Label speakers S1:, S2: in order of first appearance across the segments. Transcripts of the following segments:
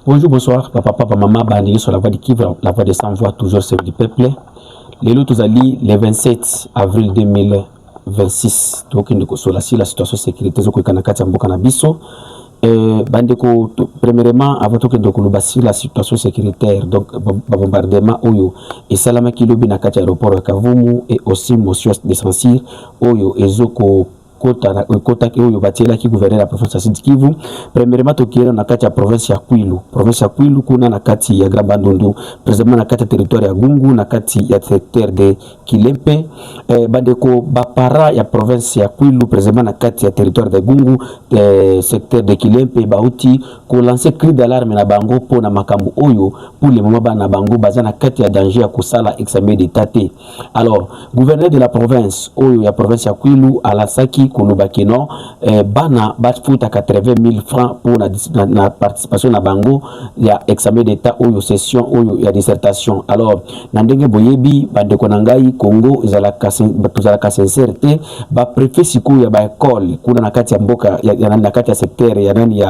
S1: Bonjour, bonsoir, papa, maman, bandi sur la voie du Kivu, la voie des sans-voix, toujours celle du peuple. Les lots ali le 27 avril 2026. Donc, sur la situation sécurité, Kanakati Mboka Nabiso. Bandeko, premièrement, avant tout que la situation sécuritaire, donc, bombardement, Oyo, et Salama Kilobi Nakati aéroport à Kavumu, et aussi Motion de Sansir, Oyo, et Zoko. Kota oyo batela ki gouverner la province ya Sud Kivu. Premièrement tokira na kati ya province ya Kwilu. Province ya Kwilu kuna na kati ya Grand Bandundu, précisément na kati ya territoire ya Gungu, na kati ya secteur de Kilempe. Bandeko bapara ya province ya Kwilu, précisément na kati ya territoire de Gungu, secteur de Kilempe bauti ko lancer cri d'alarme na bango po na makambo oyo pour le moment ba na bango baza na kati ya danger ya kusala examen d'état. Alors, gouverneur de la province oyo ya province ya Kwilu alasaki Kolobakeno, bana batfuta 80 000 francs pour la participation na bango ya examen d'état ou session ou ya dissertation. Alors nandenge boyebi bande konangai Congo izalaka sincérité ba préfet siku ya ba école kuna nakati ya mboka ya nakati ya secteur ya nani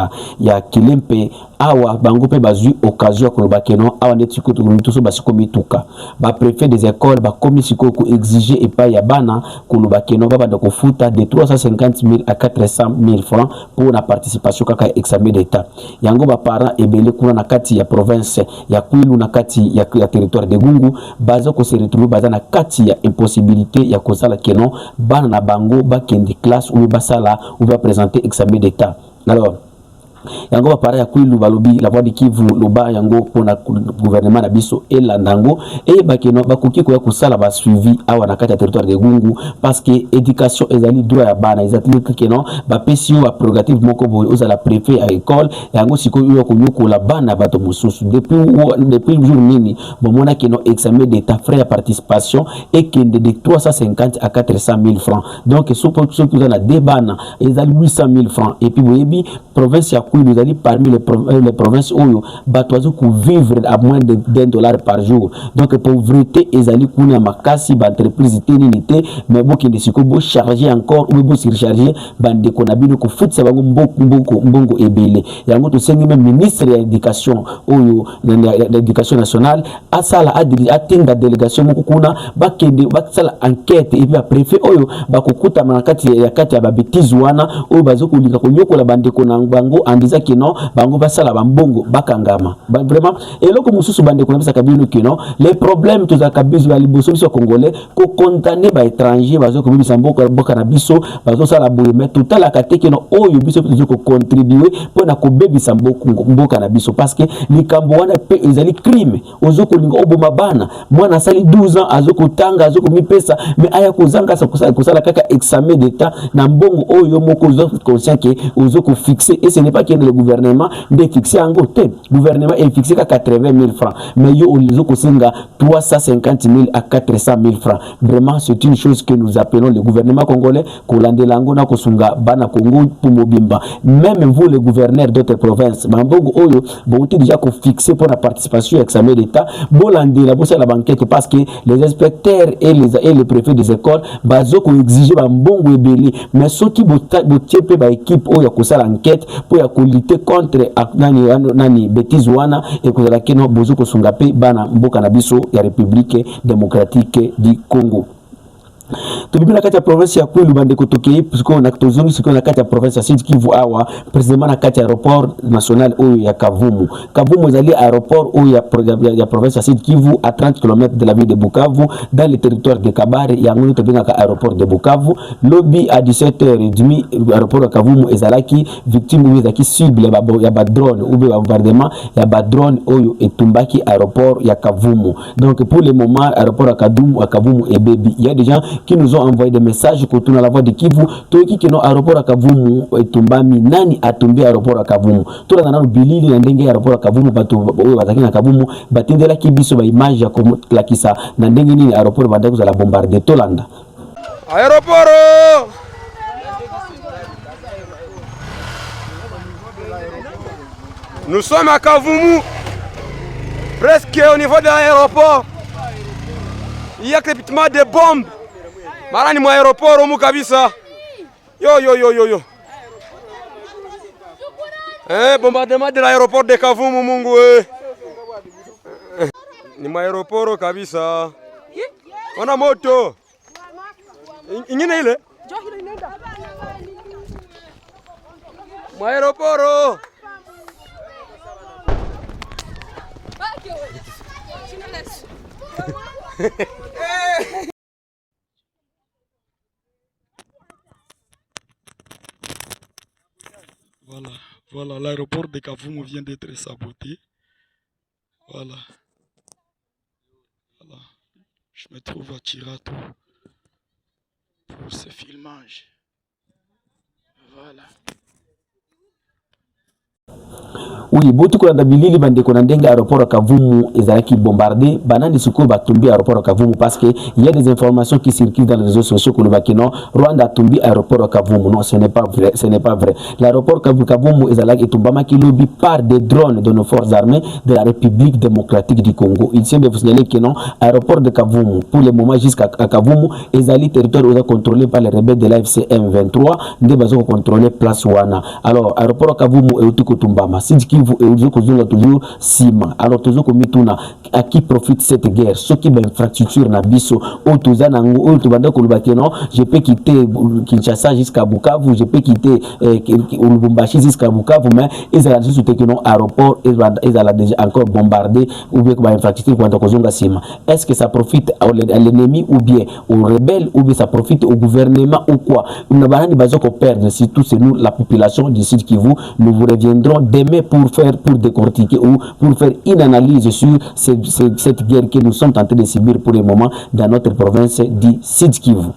S1: ya Kilempe awa bango pe bazui occasion Kolobakeno awa netiko tuso basiko mituka ba préfet des écoles ba komisiko ko exiger et pas ya bana Kolobakeno ba bande kofuta de 350 000 à 400 000 francs pour la participation kaka examen d'état. Yango ba parents ebele kuna na kati ya province ya Kwilu na kati ya territoire de Gungu baza ko se retrouver baza na kati ya impossibilité ya kozala keno bana na bango ba kendi classe ou basala ou va présenter examen d'état. Alors yango ba para ya Kwilu balobi la voie du Kivu loba yango pona gouvernement na biso et landango et bakeno bakoki ko ya kusala ba suivi awa na kati ya territoire de Gungu parce que éducation ezali droit ya bana ezali keno ba pesio ba prérogative moko boy ozala préfet à école yango siko yo ko nyokola bana bato mususu depuis jour nini bomona keno examen d'état frais de participation et kende de 350 à 400 000 francs donc ce que vous avez des bana ezali 800 000 francs et puis boyebi province ya nous allons parmi les provinces où batoizo pour vivre à moins de $1 par jour. Donc pauvreté ezali kuna makasi ba entreprise ténité mais beaucoup de siko bo charger encore ou bo surcharger bande konabino ko futsa bango mbongo ebele. Yango to sengi même ministre de l'éducation oyo l'éducation nationale asala atinda délégation moko kuna bakende basala enquête et puis préfet oyo bakokuta manakati ya kati ya babetizi wana oyo bazoko lika konyokola bande konango bango disant que non bango basala bambongo bakangama vraiment et loko mususu bande ko bisa kabino que non les problèmes to za kabizo ya liboso biso congolais ko condamner ba étranger bazo ko bisa mboka boka na biso bazo sala boye mais tout la kate que non oyo biso to ko contribuer pour na ko bebisa mboka na biso parce que likambo wana pe ezali crime ozo ko lingo oboma bana mwana sali 12 ans azo ko tanga azo ko mipesa mais aya ko zanga sa ko sala kaka examen d'état na mbongo oyo moko zo conscient que ozo ko fixer et ce n'est pas que le gouvernement de fixer en côté. Le gouvernement est fixé à 80 000 francs. Mais il y a 350 000 à 400 000 francs. Vraiment, c'est une chose que nous appelons le gouvernement congolais. Kolande Langona Kosunga, Bana Congo, Pumobimba. Même vous, les gouverneurs d'autres provinces, vous avez déjà fixé pour la participation à l'examen d'État. Bolande, la bourse à la banquette parce que les inspecteurs et les préfets des écoles, Bazoko exigent un bon webeli. Mais ceux qui vous tiennent par équipe, ou y a l'enquête, pour lutter contre nani bêtise wana et que la keno bozo ko sungape bana mboka na biso ya République démocratique du Congo. Tubibina kati ya province ya Kwilu bande kotokei puisque na tozongi siko na kati ya province ya Sud Kivu awa précisément na kati ya aéroport national oyo ya Kavumu. Kavumu ezali aéroport oyo ya province ya Sud Kivu à 30 km de la ville de Bukavu dans le territoire de Kabare ya ngoni tobinga ka aéroport de Bukavu lobby à 17h30 aéroport ya Kavumu ezalaki victime ezaki cible ya ba drone ou ba bombardement ya ba drone oyo etumbaki aéroport ya Kavumu. Donc pour le moment aéroport ya Kavumu et baby il y a des gens qui nous ont envoyé des messages pour tourner la voie de Kivu toki que no aéroport à Kavumu etumbami nani atumbi aéroport à Kavumu tola na bilili na ndenge aéroport à Kavumu bato oyo bazaki na Kavumu batindela kibiso ba image ya comme la kisa na ndenge nini aéroport badako za la bombarder tolanda
S2: aéroport. Nous sommes à Kavumu presque au niveau de l'aéroport. Il y a crépitement des bombes. Marani mwa aéroport omu kabisa. Yo. Bombardement de l'aéroport de Kavumu Mungu. Ni maaeroporo kabisa. Ona moto. Ingine ile? Maaeroporo.
S3: Voilà, l'aéroport de Kavumu vient d'être saboté. Voilà. Je me trouve à Chirato pour ce filmage. Voilà.
S1: Oui, botu ko na bilili bande ko na ndenge aéroport Kavumu ezalaki bombardé banani siko batumbi aéroport Kavumu parce que il y a des informations qui circulent dans les réseaux sociaux que le bakino Rwanda tumbi aéroport Kavumu. Non, ce n'est pas vrai, l'aéroport Kavumu ezalaki tumbama ki lobby par des drones de nos forces armées de la République démocratique du Congo. Il tient de vous signaler que non, aéroport de Kavumu pour le moment jusqu'à Kavumu ezali territoire contrôlé par les rebelles de l'AFC M23 nde bazo contrôler place wana. Alors aéroport Kavumu eutuko tumbama Kivu et toujours Sima. Alors toujours comme mituna à qui profite cette guerre, ceux qui ben infrastructure na biso au tozana au tobanda ko lubakeno, je peux quitter Kinshasa jusqu'à Bukavu, je peux quitter Lubumbashi jusqu'à Bukavu, mais ils ont juste que non aéroport ils ont déjà encore bombardé ou bien ba infrastructure quand kozonga Sima. Est-ce que ça profite à l'ennemi ou bien aux rebelles ou bien ça profite au gouvernement ou quoi? Nous n'avons pas besoin de perdre, surtout c'est nous la population du Sud Kivu. Nous vous reviendrons demain pour décortiquer ou pour faire une analyse sur cette guerre que nous sommes en train de subir pour le moment dans notre province du Sud Kivu.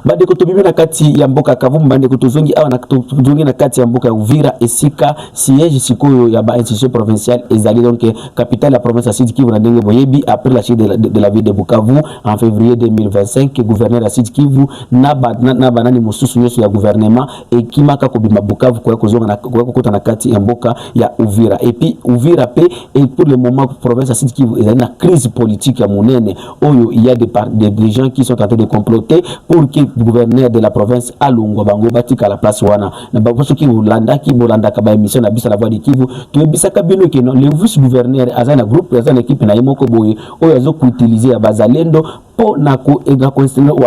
S1: Bande kutubimi na kati ya mboka Kavumu bande kutuzungi awa na kutuzungi na kati ya mboka Uvira esika siège sikoyo ya ba institution provinciale ezali donc capitale la province ya Sud Kivu na ndenge boyebi après la chute de la ville de Bukavu en février 2025 que gouverneur ya Sud Kivu na banani mususu nyoso ya gouvernement ekimaka kobima Bukavu kwa kozonga na kwa kokota na kati ya mboka ya Uvira et puis Uvira pe et pour le moment province ya Sud Kivu ezali na crise politique ya munene oyo il y a des gens qui sont en train de comploter pour que le gouverneur de la province Alungo Bango batika la place wana na baboso ki Bolanda kaba émission na bisa la voix de Kivu to bisa kabino ke non le vice gouverneur azana groupe azana équipe na yimoko boye oyo azo ku utiliser ya bazalendo po na ko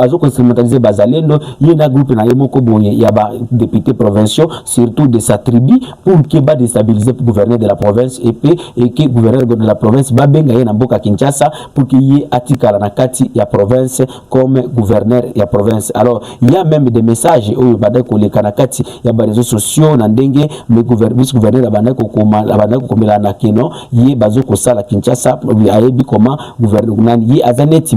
S1: azo ko instrumentaliser bazalendo yena groupe na yimoko boye ya ba députés provinciaux surtout de sa tribu pour que ba déstabiliser le gouverneur de la province et que gouverneur de la province ba benga yena mboka Kinshasa pour que y atika la nakati ya province comme gouverneur ya province. Alors il y a même des messages où bada ko le kanakati ya ba réseaux sociaux na ndenge le gouverneur abanda ko komela na keno ye bazo ko sala Kinshasa ayebi comment gouverneur nani ye azaneti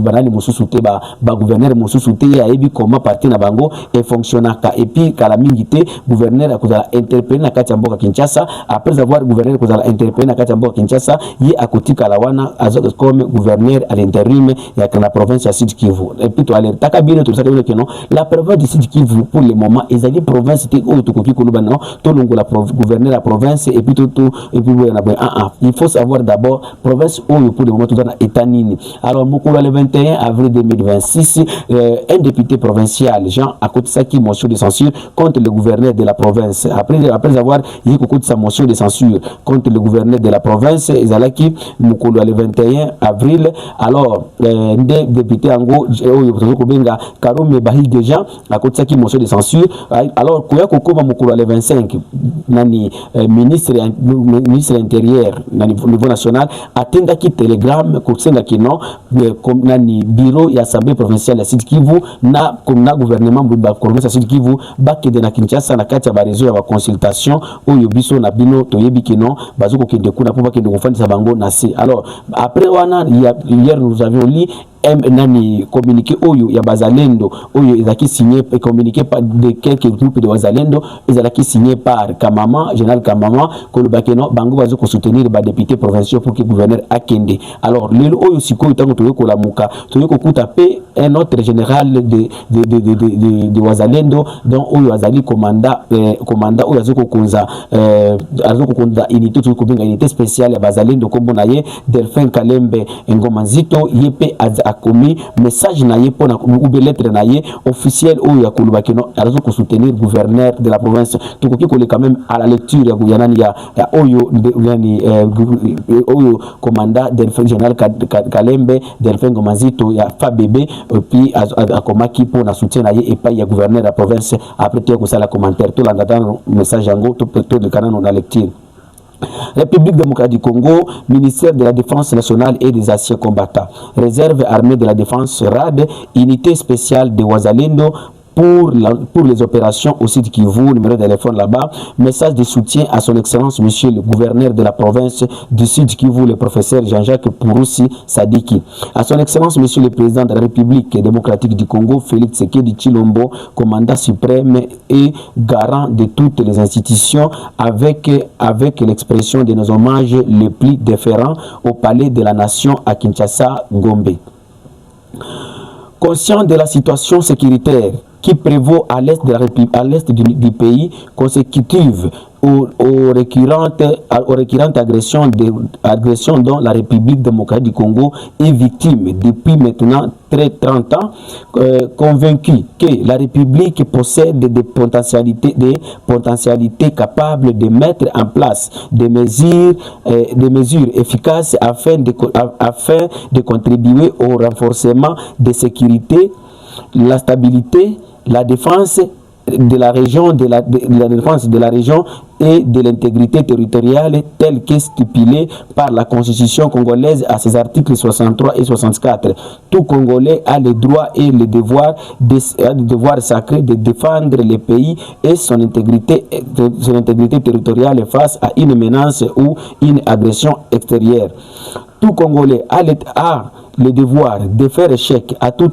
S1: banani mususu te ba gouverneur mususu te ayebi comment parti na bango et fonctionnaka et puis kala mingi te gouverneur akozala interpeller na kati ya mboka Kinshasa après avoir gouverneur akozala interpeller na kati ya mboka Kinshasa ye akotika la wana comme gouverneur à l'intérim ya la province ya Sud Kivu et puis to alerta kabino to sakabino que non la province du Sud Kivu pour le moment ezali province te o to koki koloba non to longo la gouverneur la province et puis et puis il faut savoir d'abord province oyo pour le moment to dans état nini. Alors mokolo le 21 avril 2026 un député provincial Jean Akotisa motion de censure contre le gouverneur de la province après avoir yiko sa motion de censure contre le gouverneur de la province ezalaki mokolo le 21 avril. Alors des députés ango oyo kobenga Karume Bahil déjà akotisa motion de censure. Alors koya kokoma mokolo le 25 nani ministre intérieur na niveau national atenda ki telegram kosenga kino comme nani bureau ya assemblée provinciale ya Sud Kivu na gouvernement ba province ya Sud Kivu bakede na Kinshasa na kati ya ba réseau ya ba consultation oyo biso na bino toyebi kino bazoko kende kuna po bakende kofandisa bango na se. Alors après wana hier nous avions lu nani communiqué oyo ya bazalendo oyo ezaki signé et communiqué par de quelques groupes de bazalendo ezaki signé par Kamama général Kamama kolobakeno bango bazo ko soutenir ba députés provinciaux pour que gouverneur akende. Alors lelo oyo siko tango toyo ko lamuka toyo ko kuta pe un autre général de bazalendo donc oyo azali commandant oyo azoko konza unité to ko benga unité spéciale ya bazalendo kombo na ye Delphin Kalembe Ngoma Nzito yepe commis message naie pour ou lettre naie officielle ou ya kuluba kino arazo ko soutenir gouverneur de la province tout ko quand même à la lecture ya Guyana ya oyo yani oyo commandant Delphin général Kalembe Delphin Ngomazito ya FABB puis a komaki pour na soutien naie et pas ya gouverneur de la province après tout ko sala commentaire tout l'endatan message yango tout de canal na lecture. République démocratique du Congo, ministère de la Défense nationale et des anciens combattants, réserve armée de la défense RAD, unité spéciale de Wazalendo pour les opérations au sud Kivu, numéro de téléphone là-bas, message de soutien à son excellence monsieur le gouverneur de la province du sud Kivu, le professeur Jean-Jacques Pouroussi Sadiki, à son excellence monsieur le président de la République démocratique du Congo, Félix Tshisekedi Tshilombo, commandant suprême et garant de toutes les institutions, avec l'expression de nos hommages les plus déférents au palais de la nation à Kinshasa, Gombe. Conscient de la situation sécuritaire qui prévaut à l'est du pays, consécutive aux récurrentes agressions dont la République démocratique du Congo est victime depuis maintenant 30 ans, convaincu que la République possède des potentialités capables de mettre en place des mesures efficaces afin de contribuer au renforcement de sécurité, la stabilité, la défense de la région, la défense de la région et de l'intégrité territoriale telle que stipulée par la Constitution congolaise à ses articles 63 et 64. Tout Congolais a le droit et le devoir sacré de défendre le pays et son intégrité territoriale face à une menace ou une agression extérieure. Tout Congolais a le devoir de faire échec à tout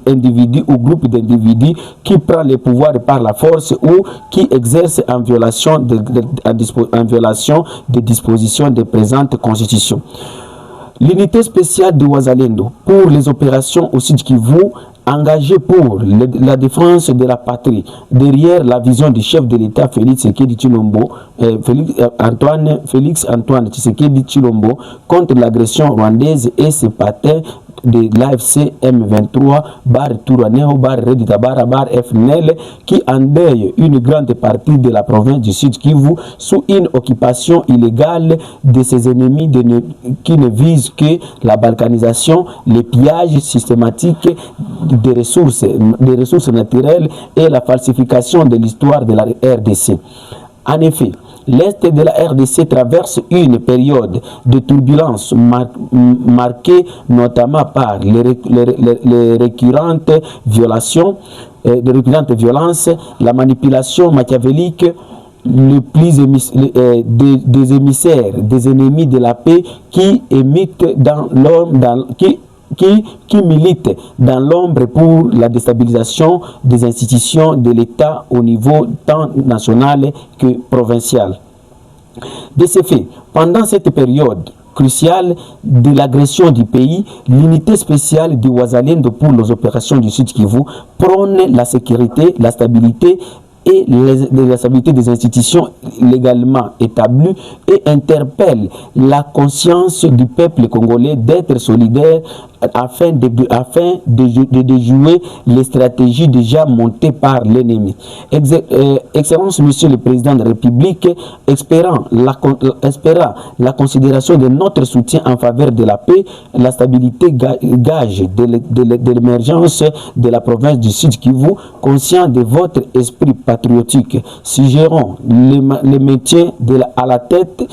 S1: individu ou groupe d'individus qui prend le pouvoir par la force ou qui exerce en violation des dispositions de présente constitution. L'unité spéciale de Wazalendo pour les opérations au Sud Kivu, engagé pour la défense de la patrie, derrière la vision du chef de l'État Félix Antoine Tshisekedi Tshilombo contre l'agression rwandaise et ses patins de l'AFC M23, Touraneo, Redi Tabara, FNL, qui endeuille une grande partie de la province du Sud Kivu sous une occupation illégale de ses ennemis qui ne visent que la balkanisation, le pillage systématique des ressources naturelles et la falsification de l'histoire de la RDC. En effet, l'Est de la RDC traverse une période de turbulence marquée notamment par les récurrentes violences, la manipulation machiavélique des émissaires, des ennemis de la paix qui militent dans l'ombre pour la déstabilisation des institutions de l'État au niveau tant national que provincial. De ce fait, pendant cette période cruciale de l'agression du pays, l'unité spéciale du Wazalendo pour les opérations du Sud Kivu prône la sécurité, la stabilité et la stabilité des institutions légalement établies et interpelle la conscience du peuple congolais d'être solidaire afin de déjouer les stratégies déjà montées par l'ennemi. Excellence, Monsieur le Président de la République, espérant la considération de notre soutien en faveur de la paix, la stabilité gage de l'émergence de la province du Sud Kivu, conscient de votre esprit patriotique, suggérons les métiers à la tête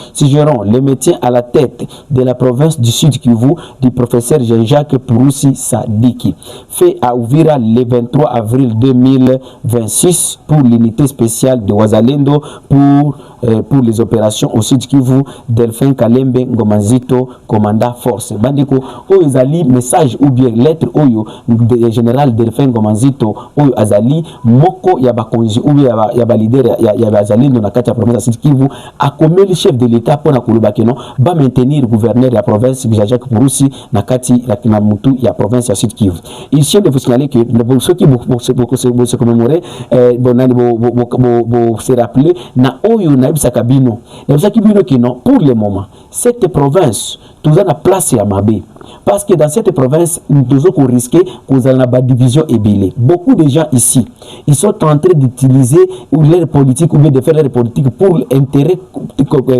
S1: de la province du Sud Kivu du professeur Jean-Jacques Pouroussi Sadiki, fait à Uvira le 23 avril 2026 pour l'unité spéciale de Wazalendo pour les opérations au Sud Kivu, Delphin Kalembe Ngomazito, commandant force. Bandiko, Ezali message ou bien lettre oyo de général Delphin Ngomazito, oyo Azali, moko yabakonzi ou yaba leader Yazalendo na kati ya province Sud Kivu, a commis le chef de l'État pour na Kolubakeno, ba maintenir le gouverneur de la province Jean-Jacques Pouroussi na kati la mutu ya province Sud Kivu. Il chef de vous signaler que ceux qui se commémorer, se rappeler na oyo na bisaka bino, pour le moment, cette province tout ça na place à Mabé. Parce que dans cette province, nous devons risquer qu'on ait la division ébélée. Beaucoup de gens ici, ils sont en train d'utiliser leur politique ou bien de faire leur politique pour l'intérêt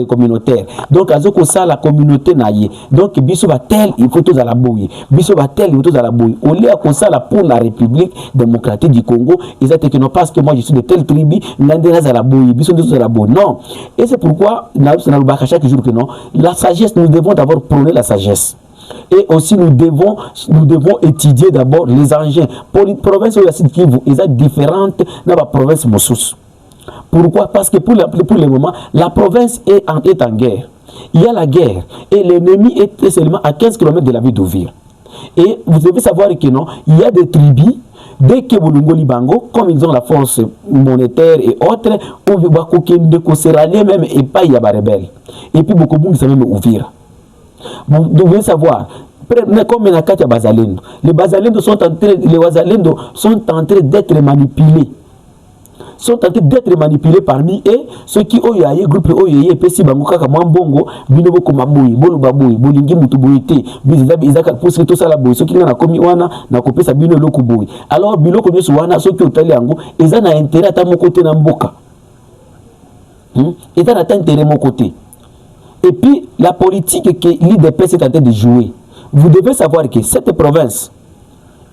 S1: communautaire. Donc, à ce que ça, la communauté naïe. Donc, biso va tel, il faut tous à la bouille. Biso va tel, il faut tous à la bouille. Au lieu de ça, pour la République démocratique du Congo, ils ont dit que non, parce que moi, je suis de telle tribu, n'andez à la bouille. Biso tous à la bouille. Non. Et c'est pourquoi, chaque jour que non, la sagesse, nous devons d'abord prôner la sagesse. Et aussi, nous devons étudier d'abord les engins. Pour une province où il y a cette qui est différente de la province Moussous. Pourquoi? Parce que pour le moment, la province est en guerre. Il y a la guerre. Et l'ennemi est seulement à 15 km de la ville d'Ouvir. Et vous devez savoir que non, il y a des tribus, dès que Bolongo Libango, comme ils ont la force monétaire et autres, on va se rallier même et pas il y a des rebelles. Et puis beaucoup de monde même Ouvir. Vous devez savoir, comme les Bazalendo, les Bazalendo sont en train d'être manipulés. Sont en train d'être manipulés parmi eux, ceux qui ont eu groupe OYE, PC Bangoka, Mambongo, Binobo Komaboui, Bolubaboui, Bolingi Mutuboité, Bizaka, pour ce que tout ça la boui, ceux qui n'ont pas commis Wana, n'a coupé sa Bino Lokuboui. Alors, Bilo Komis Wana, ceux qui ont talé Ango, ils ont intérêt à mon côté Namboka. Ils ont intérêt à mon côté. Et puis, la politique que l'IDPS est en train de jouer, vous devez savoir que cette province,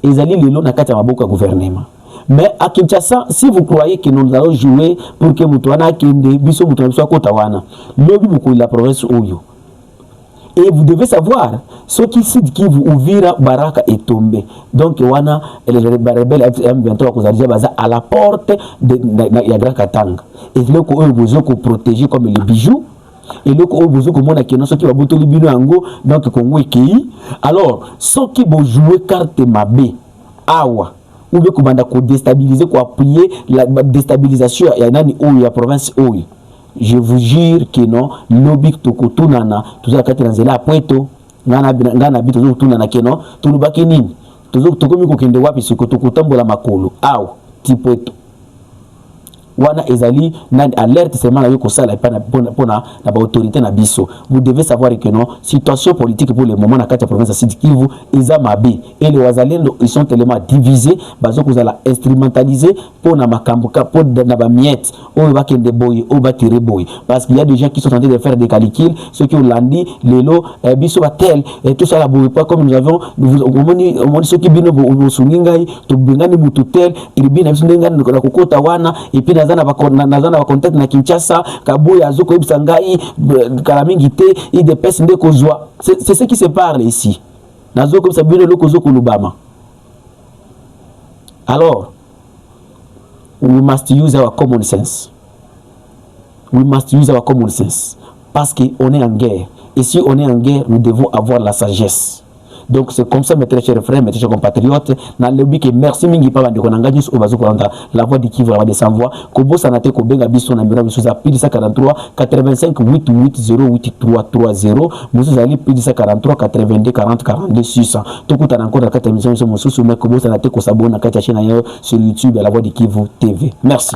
S1: ils allaient le long de la gouvernement. Mais à Kinshasa, si vous croyez que nous allons jouer pour que Moutouana Kende, Bisso Moutouana soit Kotawana, l'objet beaucoup de la province Oyo. Et vous devez savoir, ceux qui vous ouvrira Baraka est tombé. Donc, Wana, les rebelles M23 à la porte de Yagra Katanga. Et là, vous besoin de protéger comme les bijoux. Et là, vous besoin de monde qui qui va bouter les bijoux en go, donc Congo et Kei. Alors, ceux qui vont jouer carte Mabé, Awa, ou bien qu'on va déstabiliser, qu'on appuyer la déstabilisation de la province. Je vous jure que non, lobby toko tunana, tout ça quand on est là pointo, ngana bito zo tunana que non, tout le bakini, tout toko mi ko kende wapi siko toko tambola makolo, aw, tipoeto. Wana ezali na alerte seulement la yoko sala pour na autorité na biso. Vous devez savoir que non, situation politique pour le moment na kati province Sud Kivu eza mabe et les wazalendo ils sont tellement divisés bazo ko zala instrumentaliser pour na makambuka pour na ba miette o ba kende boy o ba tirer boy parce qu'il y a des gens qui sont en train de faire des calculs ceux qui ont landi lelo biso ba tel et tout ça la boy pas comme nous avons on ceux qui bino bo suningai to bengani mutu tel ilibina biso ndengani na kokota wana et puis nazana ba contact na Kinshasa Kabuya azoko ebisa ngai kalamingi te IDPS nde kozwa c'est ce qui se parle ici nazoko ebisa bino loko zoko lubama. Alors we must use our common sense. We must use our common sense parce qu'on est en guerre et si on est en guerre nous devons avoir la sagesse. Donc c'est comme ça mes très chers frères, mes très chers compatriotes, dans le but que merci mingi pa bande konanga nyusu obazo kolanda la voix du Kivu la voix de sans voix ko bossa na te ko benga biso na numéro biso za pili 43 85 88 08 330 musu za li pili 43 82 40 42 600 tokuta na encore kata émission musu mais ko bossa na te ko s'abonner na kata chaîne yo sur YouTube la voix du Kivu TV. Merci.